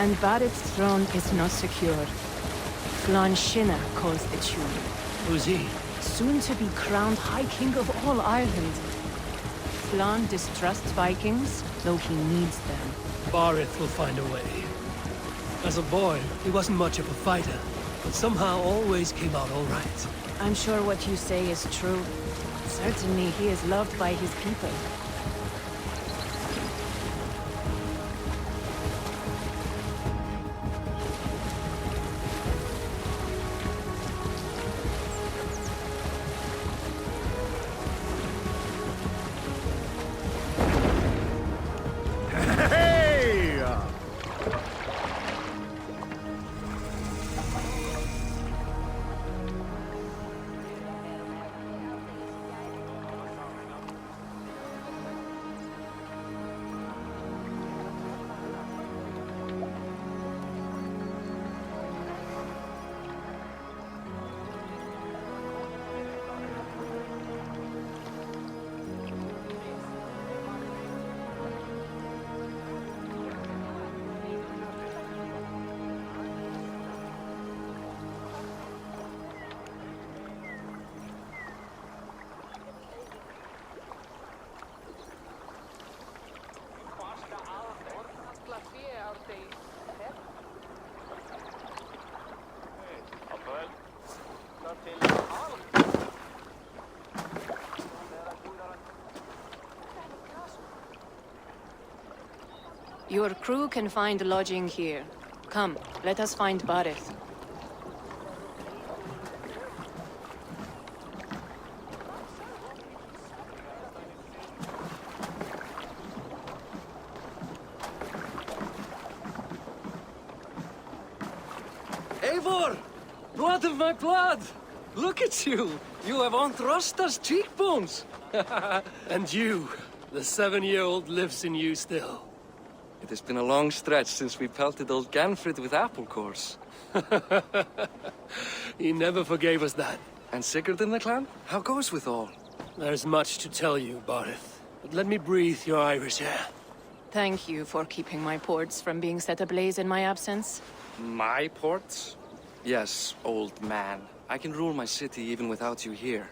And Barrett's throne is not secure. Flann Shinna calls the tune. Who's he? Soon to be crowned High King of all Ireland. Flann distrusts Vikings, though he needs them. Barrett will find a way. As a boy, he wasn't much of a fighter, but somehow always came out all right. I'm sure what you say is true. Certainly he is loved by his people. Your crew can find lodging here. Come, let us find Barrett. Eivor! Blood of my blood! Look at you! You have Aunt Rosta's cheekbones! And you, the 7-year-old lives in you still. It has been a long stretch since we pelted old Ganfrid with apple cores. He never forgave us that. And Sigurd in the clan? How goes with all? There's much to tell you, Barrett. But let me breathe your Irish air. Thank you for keeping my ports from being set ablaze in my absence. My ports? Yes, old man. I can rule my city even without you here.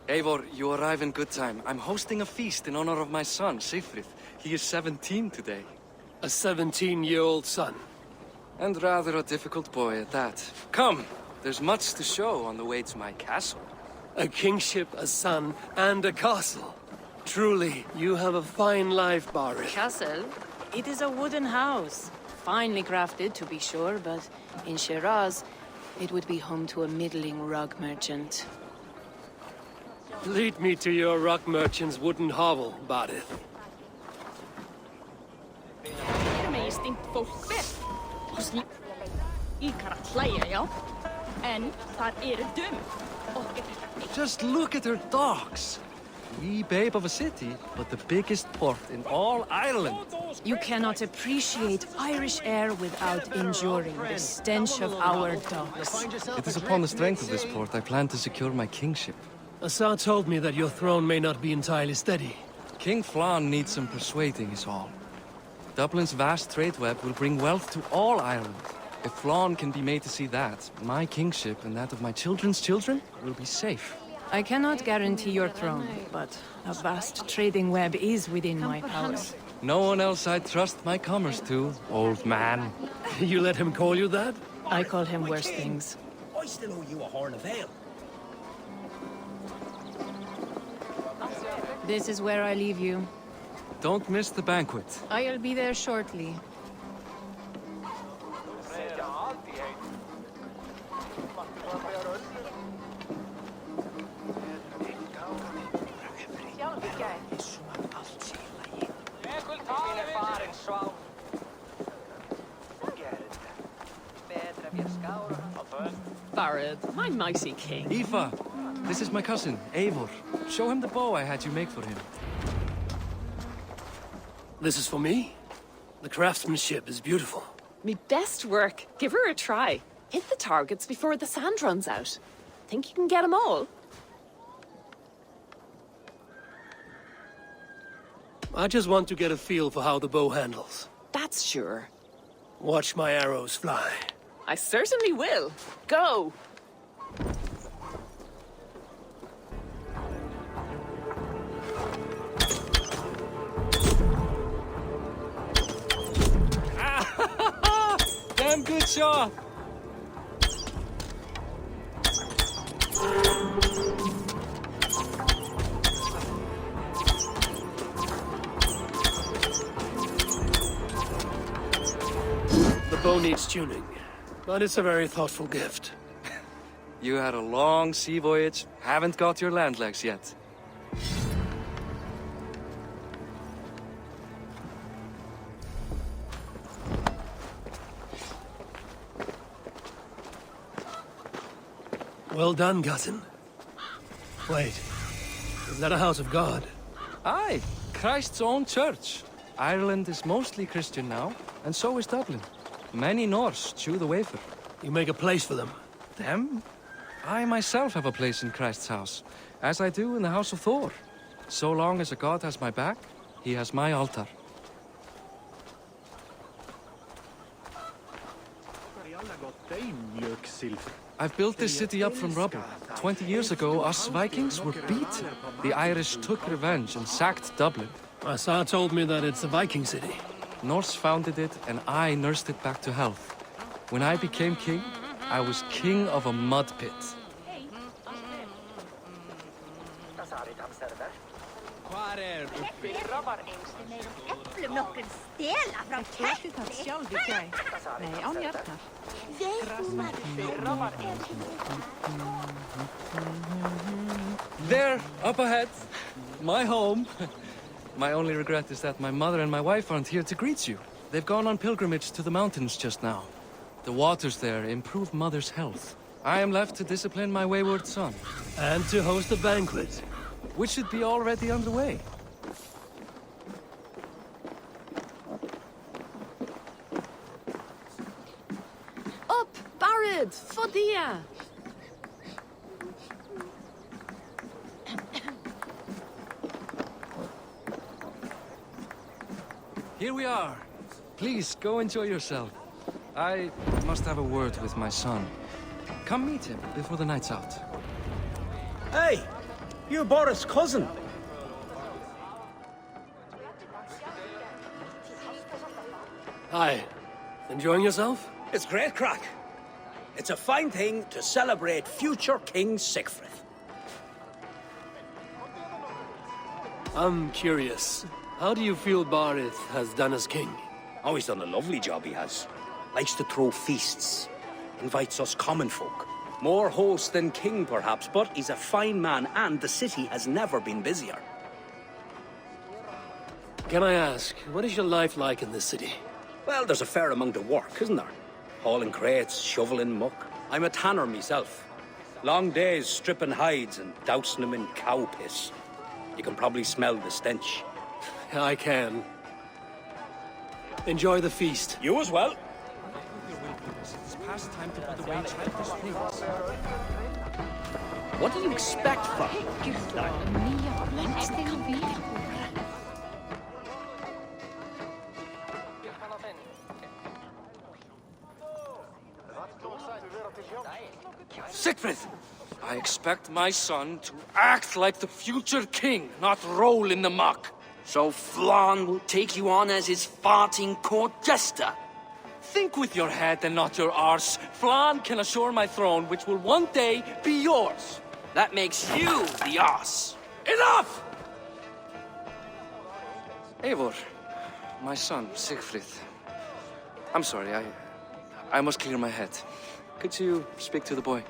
Eivor, you arrive in good time. I'm hosting a feast in honor of my son, Sigfrid. He is 17 today. A 17-year-old son. And rather a difficult boy at that. Come, there's much to show on the way to my castle. A kingship, a son, and a castle. Truly, you have a fine life, Barrett. Castle? It is a wooden house. Finely crafted, to be sure, but in Shiraz, it would be home to a middling rug merchant. Lead me to your rock merchant's wooden hovel, Barrett. Stinkt fólk hos líkar að hlæja, já. En þar dömur. Just look at her docks. Wee babe of a city, but the biggest port in all Ireland. You cannot appreciate Irish air without enduring the stench of our docks. It is upon the strength of this port I plan to secure my kingship. Assar told me that your throne may not be entirely steady. King Flann needs some persuading is all. Dublin's vast trade web will bring wealth to all Ireland. If Flann can be made to see that, my kingship and that of my children's children will be safe. I cannot guarantee your throne, but a vast trading web is within my power. No one else I'd trust my commerce to, old man. You let him call you that? I call him worse things. I still owe you a horn of ale. This is where I leave you. Don't miss the banquet. I'll be there shortly. Barrett, my mighty king. Aoife, this is my cousin, Eivor. Show him the bow I had you make for him. This is for me? The craftsmanship is beautiful. Me best work. Give her a try. Hit the targets before the sand runs out. Think you can get them all? I just want to get a feel for how the bow handles. That's sure. Watch my arrows fly. I certainly will. Go! Damn good shot! The bow needs tuning, but it's a very thoughtful gift. You had a long sea voyage, haven't got your land legs yet. Well done, cousin. Wait, is that a house of God? Aye, Christ's own church. Ireland is mostly Christian now, and so is Dublin. Many Norse chew the wafer. You make a place for them. Them? I myself have a place in Christ's house, as I do in the house of Thor. So long as a god has my back, he has my altar. I've built this city up from rubble. 20 years ago, us Vikings were beat. The Irish took revenge and sacked Dublin. Asa told me that it's a Viking city. Norse founded it, and I nursed it back to health. When I became king, I was king of a mud pit. There, up ahead, my home. My only regret is that my mother and my wife aren't here to greet you. They've gone on pilgrimage to the mountains just now. The waters there improve Mother's health. I am left to discipline my wayward son. And to host a banquet. Which should be already underway. Up, Barad! Fodia! Here we are. Please, go enjoy yourself. I must have a word with my son. Come meet him before the night's out. Hey, you're Boris' cousin. Hi. Enjoying yourself? It's great crack. It's a fine thing to celebrate future King Siegfried. I'm curious. How do you feel Barith has done as king? Oh, he's done a lovely job, he has. Likes to throw feasts. Invites us common folk. More host than king, perhaps, but he's a fine man, and the city has never been busier. Can I ask, what is your life like in this city? Well, there's a fair amount of work, isn't there? Hauling crates, shoveling muck. I'm a tanner myself. Long days stripping hides and dousing them in cow piss. You can probably smell the stench. I can. Enjoy the feast. You as well. It's past time to put away childish things. What do you expect from Siegfried! I expect my son to act like the future king, not roll in the muck. So Flann will take you on as his farting court jester? Think with your head and not your arse. Flann can assure my throne, which will one day be yours. That makes you the ass. Enough! Eivor, my son, Siegfried. I'm sorry, I must clear my head. Could you speak to the boy?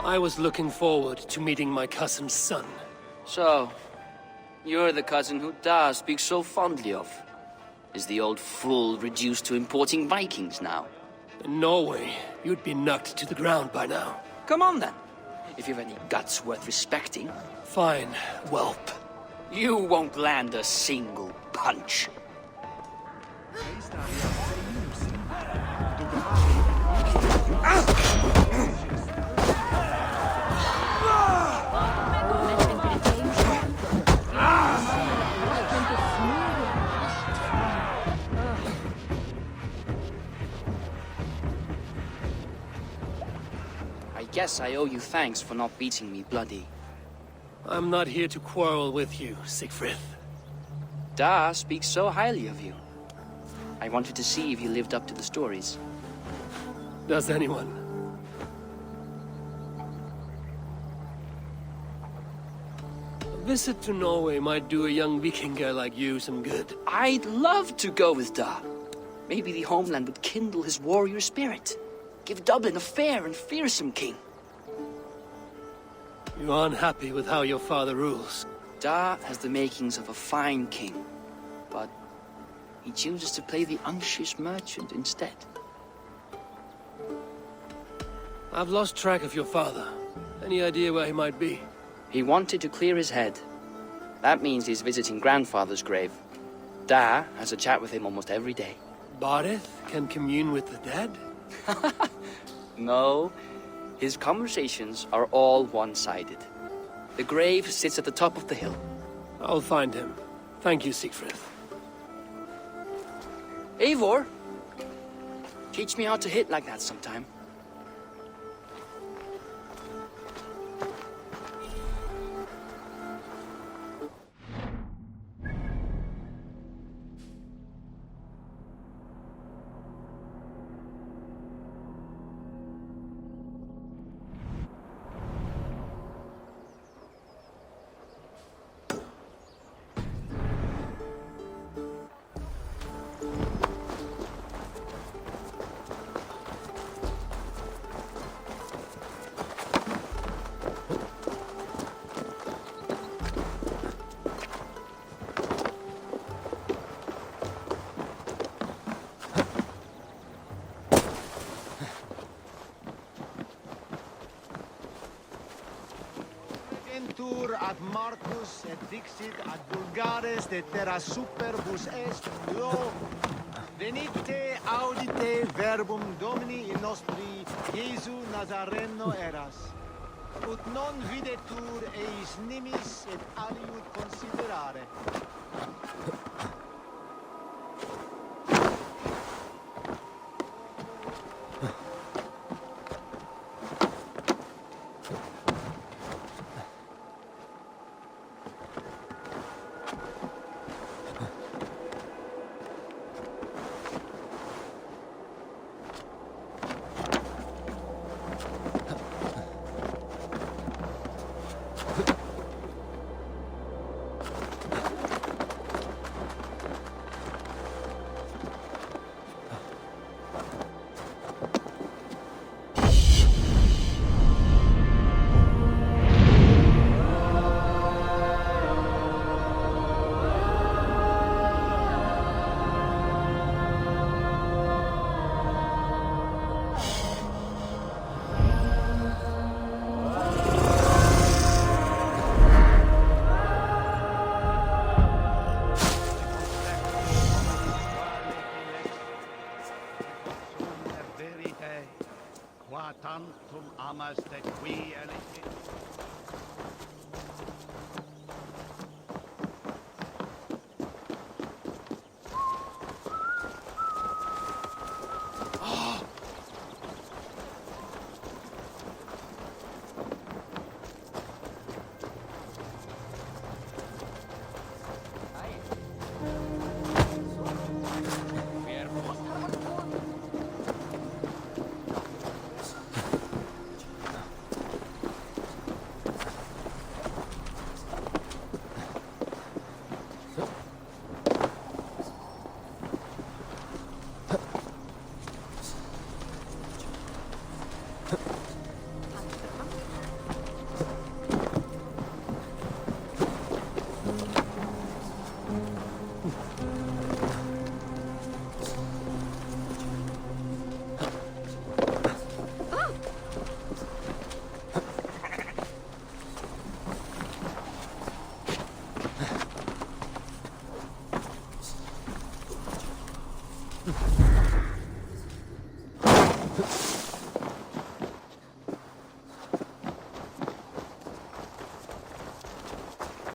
I was looking forward to meeting my cousin's son. So, you're the cousin who Da speaks so fondly of. Is the old fool reduced to importing Vikings now? In Norway, you'd be knocked to the ground by now. Come on then, if you've any guts worth respecting. Fine, whelp. You won't land a single punch. guess I owe you thanks for not beating me bloody. I'm not here to quarrel with you, Siegfried. Da speaks so highly of you. I wanted to see if you lived up to the stories. Does anyone? A visit to Norway might do a young Vikinger like you some good. I'd love to go with Da. Maybe the homeland would kindle his warrior spirit. Give Dublin a fair and fearsome king. You are unhappy with how your father rules. Da has the makings of a fine king, but he chooses to play the unctuous merchant instead. I've lost track of your father. Any idea where he might be? He wanted to clear his head. That means he's visiting grandfather's grave. Da has a chat with him almost every day. Bardeth can commune with the dead? No, his conversations are all one-sided. The grave sits at the top of the hill. I'll find him. Thank you, Siegfried. Eivor, teach me how to hit like that sometime. Ventur ad Marcus et dixit ad vulgares de terra superbus est lo venite audite verbum Domini in nostri Iesu Nazareno eras ut non videtur eis nimis et aliud considerare. Qua tantum amaste qui elegit